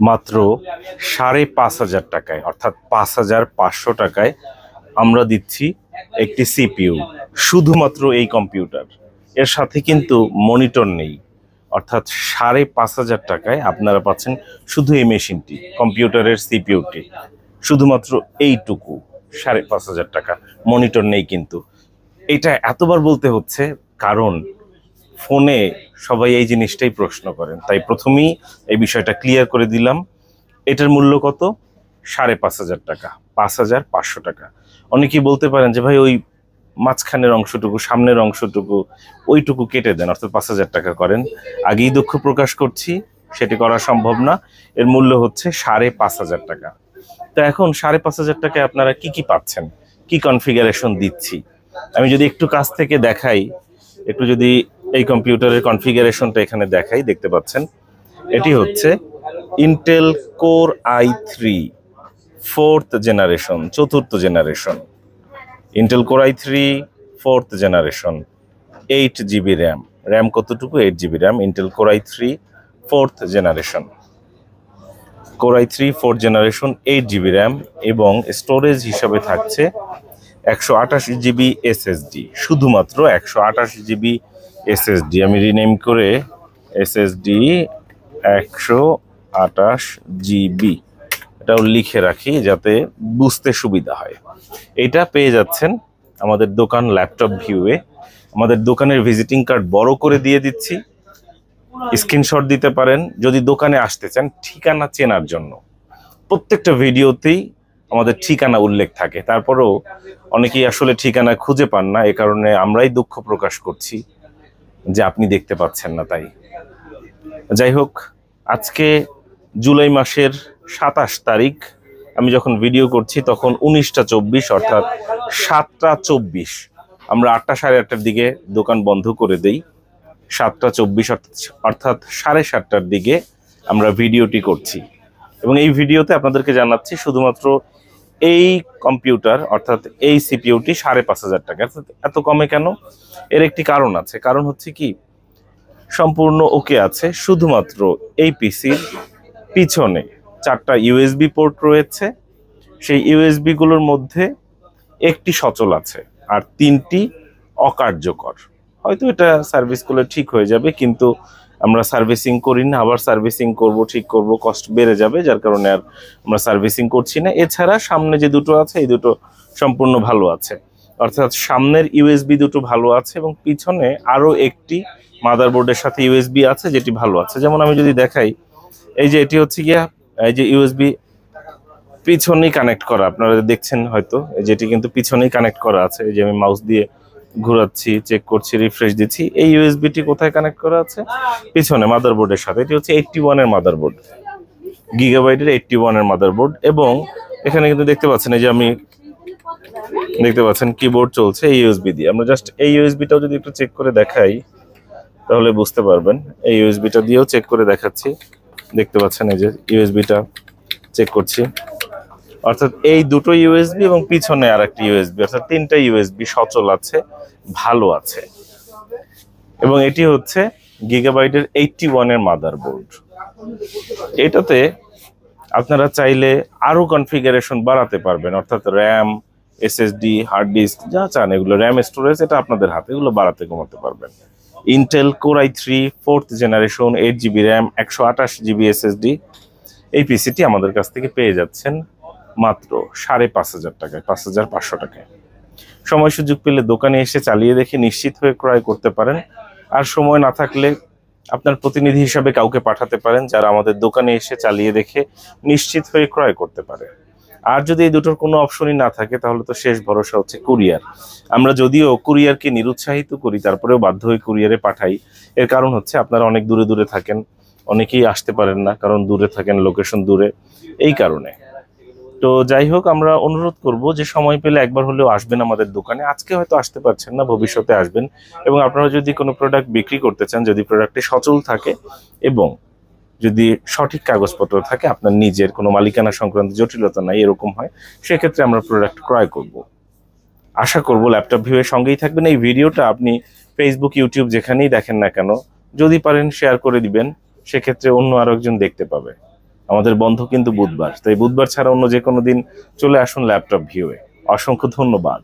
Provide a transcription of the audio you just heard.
মাত্র ৫,৫০০ টাকায়, অর্থাৎ ৫,৫০০ টাকায় আমরা দিচ্ছি একটি সিপিইউ। শুধুমাত্র এই কম্পিউটার, এর সাথে কিন্তু মনিটর নেই। অর্থাৎ ৫,৫০০ টাকায় আপনারা পাচ্ছেন শুধু এই মেশিনটি, কম্পিউটারের সিপিইউটি, শুধুমাত্র এইটুকু। ৫,৫০০ টাকা, মনিটর নেই কিন্তু। এটা এতবার বলতে হচ্ছে কারণ ফোনে সবাই এই জিনিসটাই প্রশ্ন করেন, তাই প্রথমেই এই বিষয়টা ক্লিয়ার করে দিলাম। এটার মূল্য কত? ৫,৫০০ টাকা, ৫,৫০০ টাকা। অনেকেই বলতে পারেন যে ভাই ওই মাঝখানের অংশটুকু, সামনের অংশটুকু, ওইটুকু কেটে দেন, অর্থাৎ ৫,০০০ টাকা করেন। আগেই দুঃখ প্রকাশ করছি, সেটি করা সম্ভব না। এর মূল্য হচ্ছে ৫,৫০০ টাকা। তো এখন ৫,৫০০ টাকায় আপনারা কি কি পাচ্ছেন, কি কনফিগারেশন দিচ্ছি, আমি যদি একটু কাছ থেকে দেখাই, একটু যদি এই কম্পিউটারের কনফিগারেশনটা এখানে দেখাই, দেখতে পাচ্ছেন এটি হচ্ছে Intel core i3 4th generation, ৪র্থ generation. Intel core i3 4th generation, 8 GB RAM. RAM কতটুকু? 8 GB RAM. Intel core i3 4th generation, core i3 4th generation, 8 GB RAM, এবং স্টোরেজ হিসাবে থাকছে 128 জিবি এসএসডি, শুধুমাত্র 128 জিবি এসএসডি। আমি rename করে SSD 128 GB এটাও লিখে রাখি যাতে বুঝতে সুবিধা হয়। এটা পেয়ে যাচ্ছেন আমাদের দোকান ল্যাপটপ ভিউয়ে। আমাদের দোকানের ভিজিটিং কার্ড বড় করে দিয়ে দিচ্ছি, স্ক্রিনশট দিতে পারেন যদি দোকানে আসতে চান ঠিকানা চেনার জন্য। প্রত্যেকটা ভিডিওতেই আমাদের ঠিকানা উল্লেখ থাকে, তারপরেও অনেকেই আসলে ঠিকানা খুঁজে পান না, এ কারণে আমরাই দুঃখ প্রকাশ করছি যে আপনি দেখতে পাচ্ছেন না। তাই যাই হোক, আজকে জুলাই মাসের ২৭ তারিখ, আমি যখন ভিডিও করছি তখন ১৯টা ২৪, অর্থাৎ ৭টা ২৪। আমরা ৮টা সাড়ে ৮টার দিকে দোকান বন্ধ করে দেই। ৭টা ২৪ অর্থাৎ ৭:৩০টার দিকে আমরা ভিডিওটি করছি, এবং এই ভিডিওতে আপনাদেরকে জানাচ্ছি শুধুমাত্র এই কম্পিউটার, অর্থাৎ এই সিপিইউটি ৫,৫০০ টাকা। এত কমে কেন? এর একটি কারণ আছে। কারণ হচ্ছে কি, সম্পূর্ণ ওকে আছে, শুধুমাত্র এই পিসির পিছনে 4টা ইউএসবি পোর্ট রয়েছে। সেই ইউএসবি গুলোর মধ্যে একটি সচল আছে আর 3টি অকার্যকর। হয়তো এটা সার্ভিস করলে ঠিক হয়ে যাবে, কিন্তু আমরা সার্ভিসিং করি না, আবার সার্ভিসিং করব, ঠিক করব, কষ্ট বেড়ে যাবে, যার কারণে আর আমরা সার্ভিসিং করছি না। এছাড়া সামনে যে দুটো আছে এই দুটো সম্পূর্ণ ভালো আছে, অর্থাৎ সামনের ইউএসবি দুটো ভালো আছে এবং পিছনে আরো একটি মাদারবোর্ডের সাথে ইউএসবি আছে যেটি ভালো আছে। যেমন আমি যদি দেখাই, এই যে এটি হচ্ছে গিয়া, এই যে ইউএসবি পিছনেই কানেক্ট করা, আপনারা দেখছেন হয়তো, যেটি কিন্তু পিছনেই কানেক্ট করা আছে। এই যে আমি মাউস দিয়ে ঘোরাচ্ছি, চেক করছি, রিফ্রেশ দিচ্ছি, এই ইউএসবিটি কোথায় কানেক্ট করা আছে? পিছনে মাদারবোর্ডের সাথে। এটি হচ্ছে 81 এর মাদারবোর্ড, গিগাবাইটের 81 এর মাদারবোর্ড। এবং এখানে কিন্তু দেখতে পাচ্ছেন, এই যে আমি দেখতে পাচ্ছেন কিবোর্ড চলছে এই ইউএসবি দিয়ে। আমরা জাস্ট এই ইউএসবিটাও যদি একটু চেক করে দেখাই তাহলে বুঝতে পারবেন। এই ইউএসবিটা দিয়েও চেক করে দেখাচ্ছি, দেখতে পাচ্ছেন এই যে ইউএসবিটা চেক করছি, অর্থাৎ এই দুটো ইউএসবি এবং পিছনে আর একটা ইউএসবি, অর্থাৎ 3টা ইউএসবি সচল আছে, ভালো আছে। এবং এটি হচ্ছে গিগাবাইটের 81 এর মাদারবোর্ড। এটাতে আপনারা চাইলে আরো কনফিগারেশন বাড়াতে পারবেন, অর্থাৎ র্যাম, এসএসডি, হার্ড ডিস্ক যা চান, এগুলো র্যাম, স্টোরেজ, এটা আপনাদের হাতে, এগুলো বাড়াতে কমাতে পারবেন। Intel core i3 4th generation, 8 GB RAM, 128 GB SSD, এই পিসিটি আমাদের কাছ থেকে পেয়ে যাচ্ছেন মাত্র ৫,৫০০ টাকায়, ৫,৫০০ টাকায়। সময় সুযোগ পেলে দোকানে এসে চালিয়ে দেখে নিশ্চিত হয়ে ক্রয় করতে পারেন। আর সময় না থাকলে আপনার প্রতিনিধি হিসাবে কাউকে পাঠাতে পারেন, যারা আমাদের দোকানে এসে চালিয়ে দেখে নিশ্চিত হয়ে ক্রয় করতে পারে। আর যদি এই দুটোর কোনো অপশনই না থাকে তাহলে তো শেষ ভরসা হচ্ছে কুরিয়ার। আমরা যদিও কুরিয়ারকে নিরুৎসাহিত করি, তারপরেও বাধ্য হয়ে কুরিয়ারে পাঠাই। এর কারণ হচ্ছে আপনারা অনেক দূরে দূরে থাকেন, অনেকেই আসতে পারেন না, কারণ দূরে থাকেন, লোকেশন দূরে, এই কারণে। তো যাই হোক, আমরা অনুরোধ করব যে সময় পেলে একবার হলেও আসবেন আমাদের দোকানে। আজকে হয়তো আসতে পারছেন না, ভবিষ্যতে আসবেন। এবং আপনারা যদি কোনো প্রোডাক্ট বিক্রি করতে চান, যদি প্রোডাক্টটি সচল থাকে এবং যদি সঠিক কাগজপত্র থাকে, আপনার নিজের কোনো মালিকানা সংক্রান্ত জটিলতা নাই এরকম হয়, সেক্ষেত্রে আমরা প্রোডাক্ট ক্রয় করব। আশা করব ল্যাপটপ ভিউয়ের সঙ্গেই থাকবেন। এই ভিডিওটা আপনি ফেসবুক, ইউটিউব যেখানেই দেখেন না কেন, যদি পারেন শেয়ার করে দিবেন, সেক্ষেত্রে অন্য আরো একজন দেখতে পাবে। আমাদের বন্ধ কিন্তু বুধবার, তাই বুধবার ছাড়া অন্য যে কোনো দিন চলে আসুন ল্যাপটপ ভিউয়ে। অসংখ্য ধন্যবাদ।